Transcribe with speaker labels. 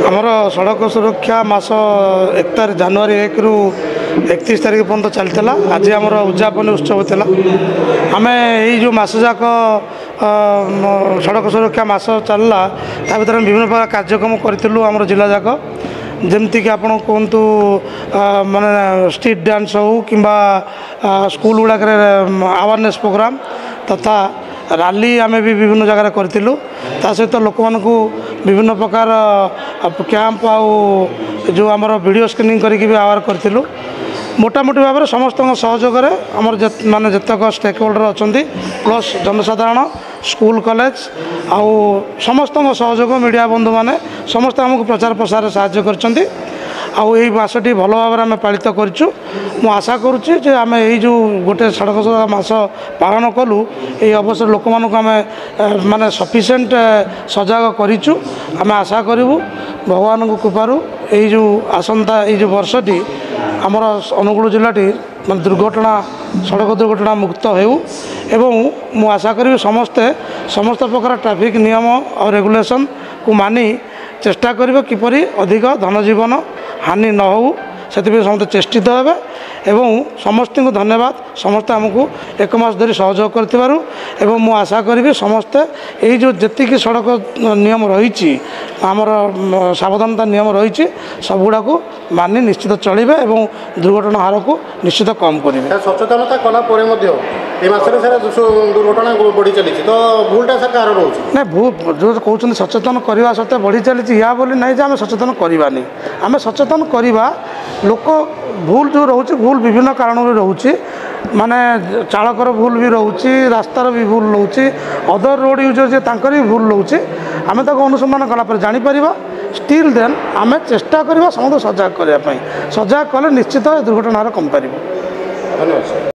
Speaker 1: आमर सड़क सुरक्षा मास 1 जनवरी 1 रु 31 तारीख पर्यटन चलता। आज आम उद्यापन उत्सव था। आम यो मस जाक सड़क सुरक्षा मास चलला ता भर विभिन्न प्रकार कार्यक्रम करूँ आम जिला जाक जमतीक आप कहतु माने स्ट्रीट डांस हो कि स्कूल गुड़ाक अवेयरनेस प्रोग्राम तथा रैली आम भी विभिन्न जगह करूँ। सहित लोक मानू विभिन्न प्रकार कैंप आउ जो आमर वीडियो स्क्रीनिंग करके भी आवार करूँ। मोटामोटी भाव में समस्त सहयोग आमर माने जतक स्टेक होल्डर अच्छा प्लस जनसाधारण स्कूल कॉलेज आउ समस्त सहयोग मीडिया बंधु मैंने समस्त आमको प्रचार प्रसार साहाय्य करछंती। आउ यही मासटी भल भाव में पालित करूँ। मु आशा करुच्ची जे आम जो गोटे सड़क सुरक्षा मास पालन कलु ये अवसर लोक मानक आम माने सफिशिएंट सजग करूँ। आम आशा करूँ भगवान को कृपारू यही जो आसंता जो वर्षटी आमर अनुगुल जिलाटी मैं दुर्घटना सड़क दुर्घटना मुक्त हो एवं मु आशा करी समस्त प्रकार ट्रैफिक नियम और रेगुलेशन को मानी चेष्टा करिबो किपरि अधिक धनजीवन हानि न हो से समस्त चेष्टित हेबे एवं समस्त को धन्यवाद। समस्त आमको 1 मास धरी सहयोग करथिबारु एवं मु आशा करी समस्ते यही जो जेतिकी सड़क नियम रही आमर सावधानता नियम रही सबुड़ा को मानि निश्चित चलिबे एवं दुर्घटना हार को निश्चित कम करेंगे।
Speaker 2: सचेतनता कला दुर्घटना बढ़ी चली तो भूलटा सर कार रोच ना
Speaker 1: भूल जो कहते सचेतन करने सत्ते बढ़ी चली या बोली नहीं आम सचेतन करवानी आम सचेतन करवा लोक भूल जो रोचे भूल विभिन्न कारण रोचे माने चालकर भूल भी रोचे रास्तार भी भूल रोचे अदर रोड यूजर जे तांकर भी भूल रोचे आम अनुसंधान कलापर जापर स्टिल देन आम चेष्टा करवा समस्त सजग करने सजग कले निश्चित दुर्घटना कम पार।
Speaker 2: धन्यवाद।